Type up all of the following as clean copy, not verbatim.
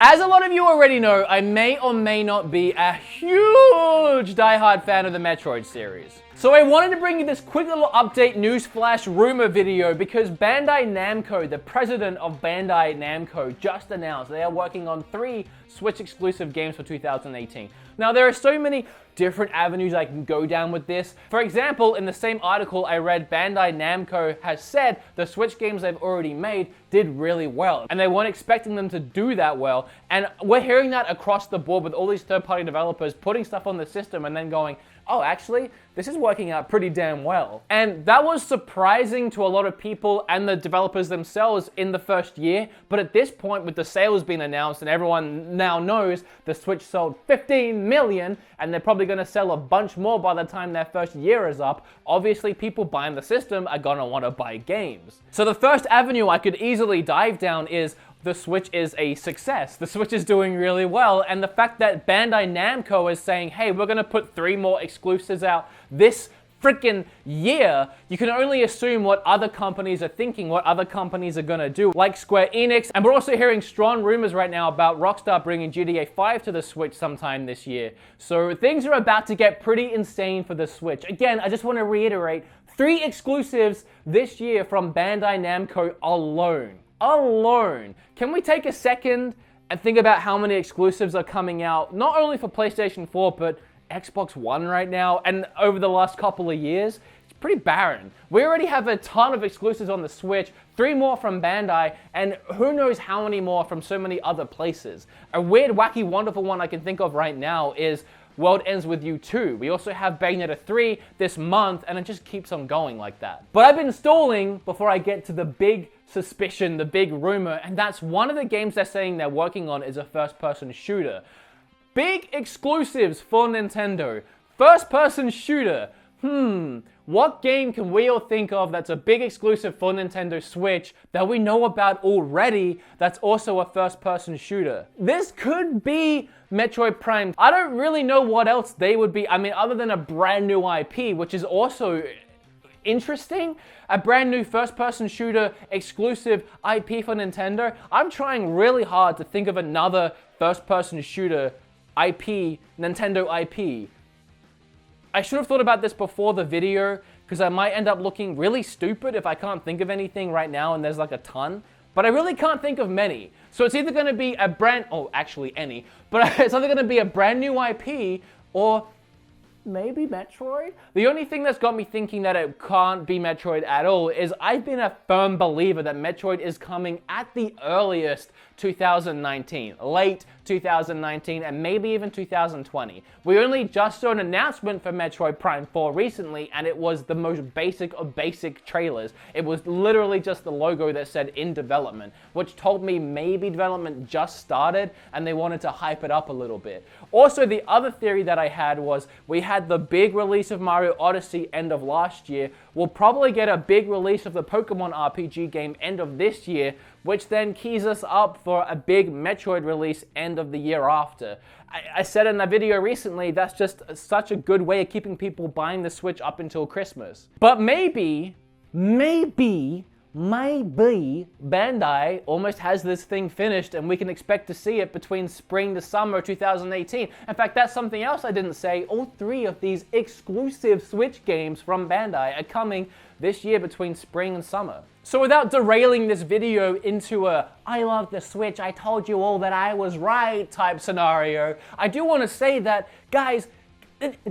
As a lot of you already know, I may or may not be a huge die-hard fan of the Metroid series. So I wanted to bring you this quick little update newsflash rumor video because Bandai Namco, the president of Bandai Namco, just announced they are working on 3 Switch exclusive games for 2018. Now there are so many different avenues I can go down with this. For example, in the same article I read, Bandai Namco has said the Switch games they've already made did really well, and they weren't expecting them to do that well. And we're hearing that across the board with all these third-party developers putting stuff on the system and then going, oh, actually, this is working out pretty damn well. And that was surprising to a lot of people and the developers themselves in the first year. But at this point, with the sales being announced and everyone now knows the Switch sold 15 million and they're probably gonna sell a bunch more by the time their first year is up, obviously people buying the system are gonna wanna buy games. So the first avenue I could easily dive down is the Switch is a success. The Switch is doing really well, and the fact that Bandai Namco is saying, hey, we're gonna put 3 more exclusives out this freaking year, you can only assume what other companies are thinking, what other companies are gonna do, like Square Enix. And we're also hearing strong rumors right now about Rockstar bringing GTA 5 to the Switch sometime this year. So things are about to get pretty insane for the Switch. Again, I just wanna reiterate, 3 exclusives this year from Bandai Namco alone. Can we take a second and think about how many exclusives are coming out, not only for PlayStation 4, but Xbox One right now, and over the last couple of years? It's pretty barren. We already have a ton of exclusives on the Switch, 3 more from Bandai, and who knows how many more from so many other places. A weird, wacky, wonderful one I can think of right now is World Ends With You 2. We also have Bayonetta 3 this month, and it just keeps on going like that. But I've been stalling before I get to the big suspicion, the big rumor, and that's one of the games they're saying they're working on is a first-person shooter. Big exclusives for Nintendo. First-person shooter. What game can we all think of that's a big exclusive for Nintendo Switch that we know about already that's also a first-person shooter? This could be Metroid Prime. I don't really know what else they would be. I mean, other than a brand new IP, which is also interesting, a brand new first-person shooter exclusive IP for Nintendo. I'm trying really hard to think of another first-person shooter IP, Nintendo IP. I should have thought about this before the video because I might end up looking really stupid if I can't think of anything right now and there's like a ton. But I really can't think of many. So it's either going to be a any. But it's either going to be a brand new IP or maybe Metroid? The only thing that's got me thinking that it can't be Metroid at all is I've been a firm believer that Metroid is coming at the earliest 2019, late 2019, and maybe even 2020. We only just saw an announcement for Metroid Prime 4 recently, and it was the most basic of basic trailers. It was literally just the logo that said in development, which told me maybe development just started and they wanted to hype it up a little bit. Also, the other theory that I had was we had the big release of Mario Odyssey end of last year. We'll probably get a big release of the Pokemon RPG game end of this year, which then keys us up for a big Metroid release end of the year after. I said in a video recently, that's just such a good way of keeping people buying the Switch up until Christmas. But maybe Bandai almost has this thing finished and we can expect to see it between spring to summer 2018. In fact, that's something else I didn't say. All 3 of these exclusive Switch games from Bandai are coming this year between spring and summer. So without derailing this video into a I love the Switch, I told you all that I was right type scenario, I do want to say that, guys,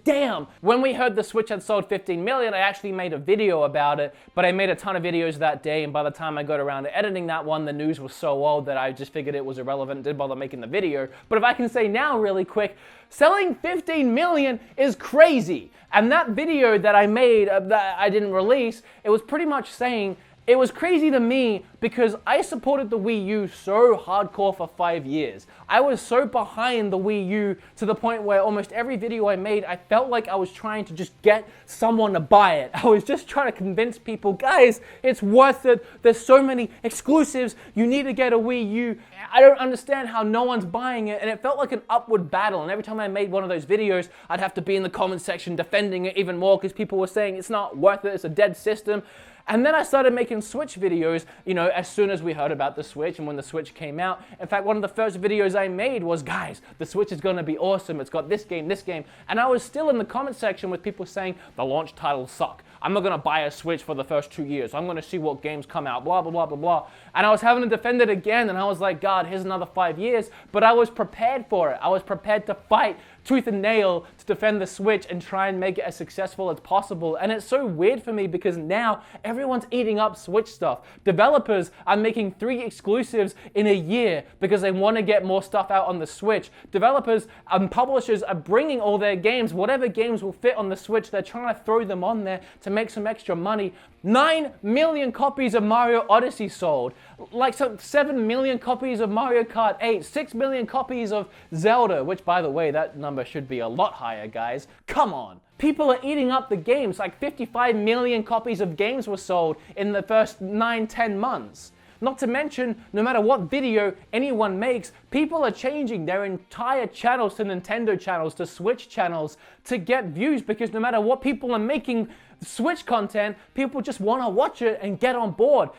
damn! When we heard the Switch had sold 15 million, I actually made a video about it, but I made a ton of videos that day, and by the time I got around to editing that one, the news was so old that I just figured it was irrelevant and didn't bother making the video. But if I can say now really quick, selling 15 million is crazy! And that video that I made, that I didn't release, it was pretty much saying, it was crazy to me because I supported the Wii U so hardcore for 5 years. I was so behind the Wii U to the point where almost every video I made, I felt like I was trying to just get someone to buy it. I was just trying to convince people, guys, it's worth it. There's so many exclusives. You need to get a Wii U. I don't understand how no one's buying it. And it felt like an upward battle. And every time I made one of those videos, I'd have to be in the comment section defending it even more because people were saying it's not worth it. It's a dead system. And then I started making Switch videos, you know, as soon as we heard about the Switch and when the Switch came out. In fact, one of the first videos I made was, guys, the Switch is going to be awesome. It's got this game. And I was still in the comment section with people saying, the launch titles suck. I'm not going to buy a Switch for the first 2 years. I'm going to see what games come out, blah, blah, blah, blah, blah. And I was having to defend it again, and I was like, God, here's another 5 years. But I was prepared for it. I was prepared to fight tooth and nail to defend the Switch and try and make it as successful as possible. And it's so weird for me because now everyone's eating up Switch stuff. Developers are making 3 exclusives in a year because they want to get more stuff out on the Switch. Developers and publishers are bringing all their games, whatever games will fit on the Switch, they're trying to throw them on there to make some extra money. 9 million copies of Mario Odyssey sold, like 7 million copies of Mario Kart 8, 6 million copies of Zelda, which by the way, that number should be a lot higher, guys. Come on. People are eating up the games, like 55 million copies of games were sold in the first 9-10 months. Not to mention, no matter what video anyone makes, people are changing their entire channels to Nintendo channels, to Switch channels, to get views, because no matter what people are making Switch content, people just want to watch it and get on board.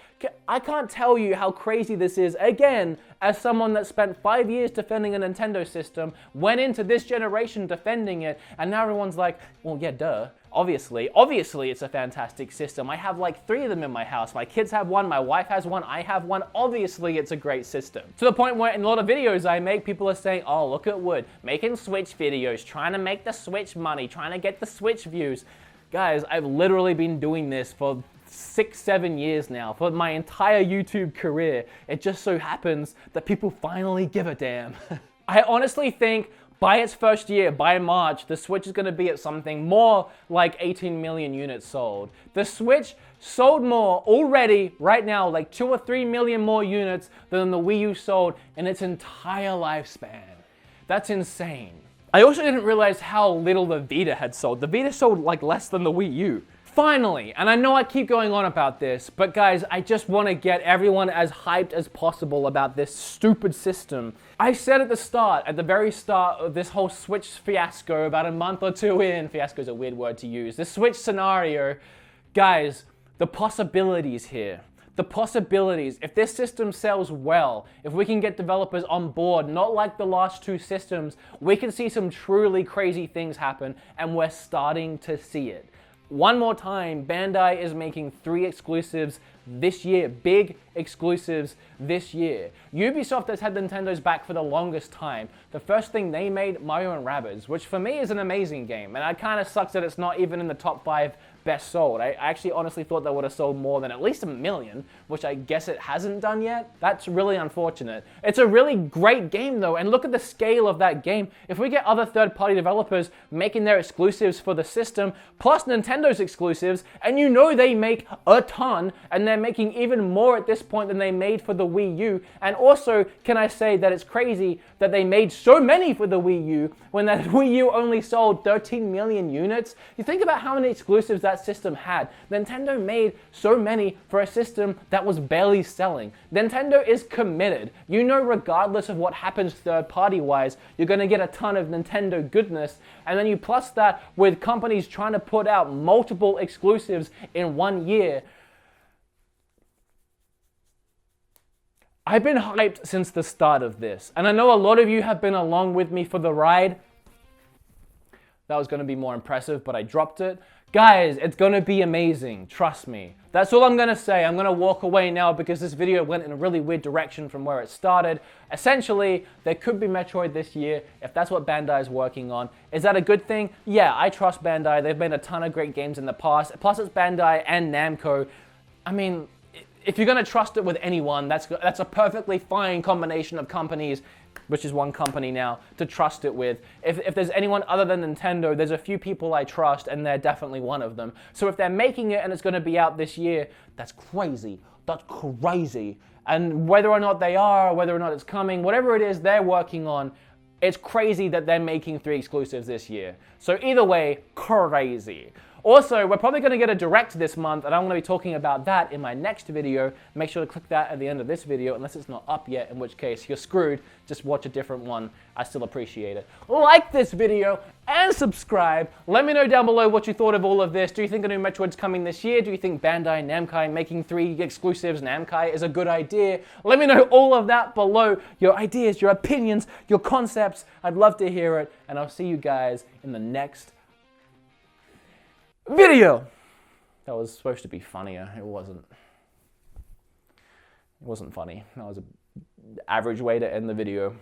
I can't tell you how crazy this is. Again, as someone that spent 5 years defending a Nintendo system, went into this generation defending it, and now everyone's like, well, yeah, duh. Obviously it's a fantastic system. I have like 3 of them in my house. My kids have one, my wife has one, I have one. Obviously it's a great system. To the point where in a lot of videos I make, people are saying, oh, look at Wood, making Switch videos, trying to make the Switch money, trying to get the Switch views. Guys, I've literally been doing this for 6-7 years now, for my entire YouTube career. It just so happens that people finally give a damn. I honestly think by its first year, by March, the Switch is going to be at something more like 18 million units sold. The Switch sold more already, right now, like 2 or 3 million more units than the Wii U sold in its entire lifespan. That's insane. I also didn't realize how little the Vita had sold. The Vita sold like less than the Wii U. Finally, and I know I keep going on about this, but guys, I just want to get everyone as hyped as possible about this stupid system. I said at the very start of this whole Switch fiasco, about a month or 2 in, fiasco is a weird word to use, this Switch scenario, guys, the possibilities here. The possibilities, if this system sells well, if we can get developers on board, not like the last 2 systems, we can see some truly crazy things happen, and we're starting to see it. One more time, Bandai is making 3 exclusives this year, big exclusives this year. Ubisoft has had Nintendo's back for the longest time. The first thing they made, Mario & Rabbids, which for me is an amazing game, and it kind of sucks that it's not even in the top 5 best sold. I actually honestly thought that would have sold more than at least 1 million, which I guess it hasn't done yet. That's really unfortunate. It's a really great game though, and look at the scale of that game. If we get other third-party developers making their exclusives for the system, plus Nintendo's exclusives, and you know they make a ton, and they're making even more at this point than they made for the Wii U, and also, can I say that it's crazy that they made so many for the Wii U, when that Wii U only sold 13 million units? You think about how many exclusives that system had. Nintendo made so many for a system that was barely selling. Nintendo is committed. You know, regardless of what happens third-party wise, you're going to get a ton of Nintendo goodness, and then you plus that with companies trying to put out multiple exclusives in 1 year. I've been hyped since the start of this, and I know a lot of you have been along with me for the ride. That was going to be more impressive, but I dropped it. Guys, it's going to be amazing, trust me. That's all I'm going to say. I'm going to walk away now because this video went in a really weird direction from where it started. Essentially, there could be Metroid this year, if that's what Bandai is working on. Is that a good thing? Yeah, I trust Bandai. They've made a ton of great games in the past. Plus, it's Bandai and Namco. I mean, if you're going to trust it with anyone, that's a perfectly fine combination of companies, which is one company now, to trust it with. If there's anyone other than Nintendo, there's a few people I trust, and they're definitely one of them. So if they're making it and it's going to be out this year, that's crazy. That's crazy. And whether or not they are, whether or not it's coming, whatever it is they're working on, it's crazy that they're making 3 exclusives this year. So either way, crazy. Also, we're probably going to get a direct this month, and I'm going to be talking about that in my next video. Make sure to click that at the end of this video, unless it's not up yet, in which case you're screwed. Just watch a different one. I still appreciate it. Like this video and subscribe. Let me know down below what you thought of all of this. Do you think a new Metroid's coming this year? Do you think Bandai Namco making 3 exclusives Namco is a good idea? Let me know all of that below. Your ideas, your opinions, your concepts. I'd love to hear it, and I'll see you guys in the next video. That was supposed to be funnier. It wasn't. It wasn't funny. That was an average way to end the video.